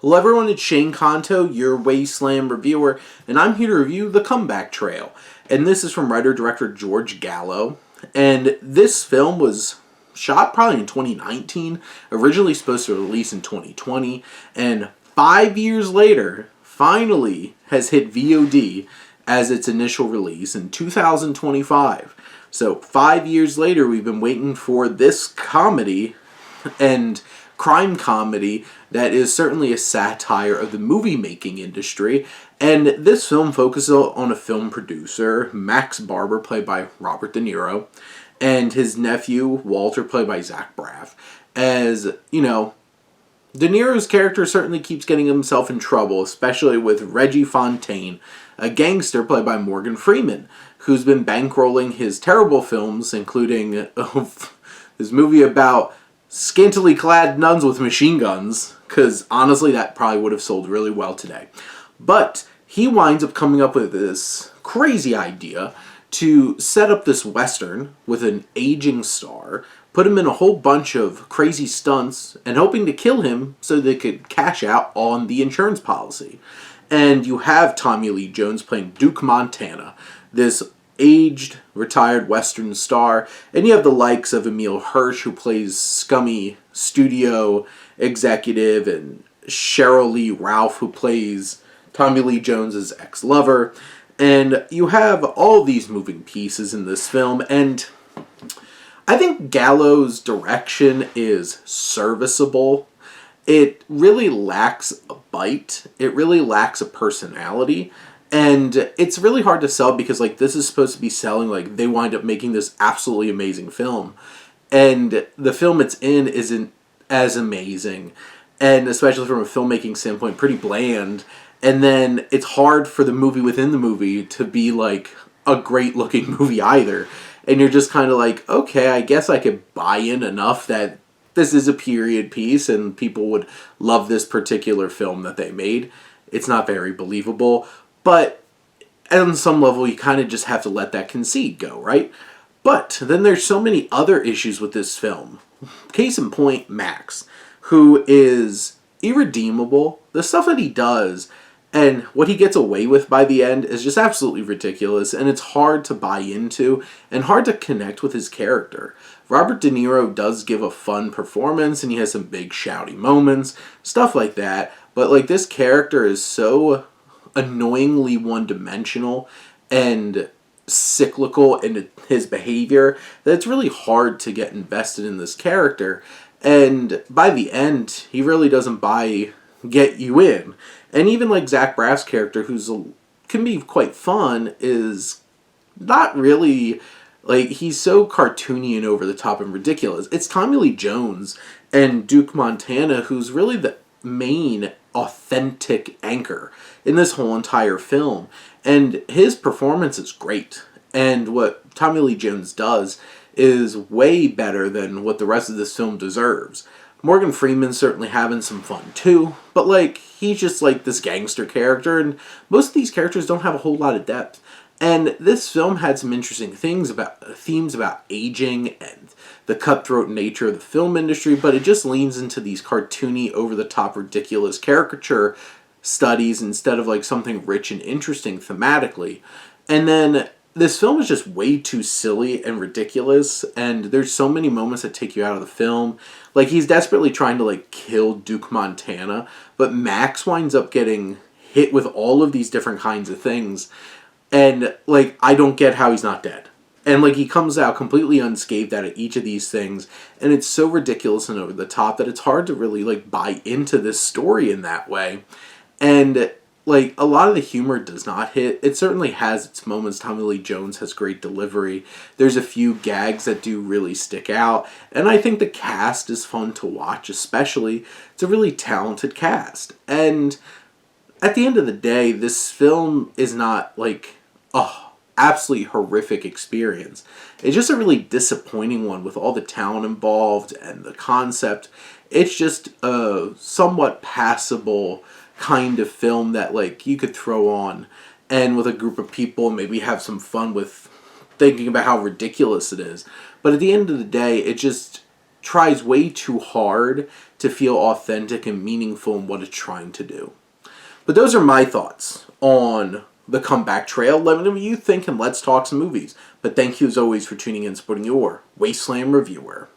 Hello everyone, it's Shane Kanto, your Wasteland reviewer, and I'm here to review The Comeback Trail. And this is from writer-director George Gallo. And this film was shot probably in 2019, originally supposed to release in 2020, and 5 years later, finally has hit VOD as its initial release in 2025. So 5 years later, we've been waiting for this comedy and crime comedy that is certainly a satire of the movie-making industry. And this film focuses on a film producer, Max Barber, played by Robert De Niro, and his nephew, Walter, played by Zach Braff. As, you know, De Niro's character certainly keeps getting himself in trouble, especially with Reggie Fontaine, a gangster played by Morgan Freeman, who's been bankrolling his terrible films, including his movie about scantily clad nuns with machine guns, because honestly that probably would have sold really well today. But he winds up coming up with this crazy idea to set up this Western with an aging star, put him in a whole bunch of crazy stunts, and hoping to kill him so they could cash out on the insurance policy. And you have Tommy Lee Jones playing Duke Montana, this aged, retired Western star, and you have the likes of Emile Hirsch, who plays scummy studio executive, and Cheryl Lee Ralph, who plays Tommy Lee Jones's ex-lover, and you have all these moving pieces in this film, and I think Gallo's direction is serviceable. It really lacks a bite. It really lacks a personality. And it's really hard to sell because, like, this is supposed to be selling, like, they wind up making this absolutely amazing film. And the film it's in isn't as amazing. And especially from a filmmaking standpoint, pretty bland. And then it's hard for the movie within the movie to be, like, a great-looking movie either. And you're just kind of like, okay, I guess I could buy in enough that this is a period piece and people would love this particular film that they made. It's not very believable. But on some level, you kind of just have to let that conceit go, right? But then there's so many other issues with this film. Case in point, Max, who is irredeemable. The stuff that he does and what he gets away with by the end is just absolutely ridiculous, and it's hard to buy into and hard to connect with his character. Robert De Niro does give a fun performance, and he has some big shouty moments, stuff like that, but like this character is so annoyingly one-dimensional and cyclical in his behavior that it's really hard to get invested in this character. And by the end, he really doesn't get you in. And even like Zach Braff's character, can be quite fun, is not really, like, he's so cartoony and over the top and ridiculous. It's Tommy Lee Jones and Duke Montana who's really the main authentic anchor in this whole entire film, and his performance is great, and what Tommy Lee Jones does is way better than what the rest of this film deserves. Morgan Freeman's certainly having some fun too, but like, he's just like this gangster character, and most of these characters don't have a whole lot of depth. And this film had some interesting themes about aging and the cutthroat nature of the film industry, but it just leans into these cartoony, over-the-top, ridiculous caricature studies instead of like something rich and interesting thematically. And then this film is just way too silly and ridiculous, and there's so many moments that take you out of the film. Like, he's desperately trying to like kill Duke Montana, but Max winds up getting hit with all of these different kinds of things. And, like, I don't get how he's not dead. And, like, he comes out completely unscathed out of each of these things. And it's so ridiculous and over the top that it's hard to really, like, buy into this story in that way. And, like, a lot of the humor does not hit. It certainly has its moments. Tommy Lee Jones has great delivery. There's a few gags that do really stick out. And I think the cast is fun to watch, especially. It's a really talented cast. And at the end of the day, this film is not, like, absolutely horrific experience. It's just a really disappointing one with all the talent involved and the concept. It's just a somewhat passable kind of film that, like, you could throw on and with a group of people maybe have some fun with thinking about how ridiculous it is. But at the end of the day, it just tries way too hard to to feel authentic and meaningful in what it's trying to do. But those are my thoughts on The Comeback Trail. Let me know what you think, and let's talk some movies. But thank you as always for tuning in and supporting your Wasteland Reviewer.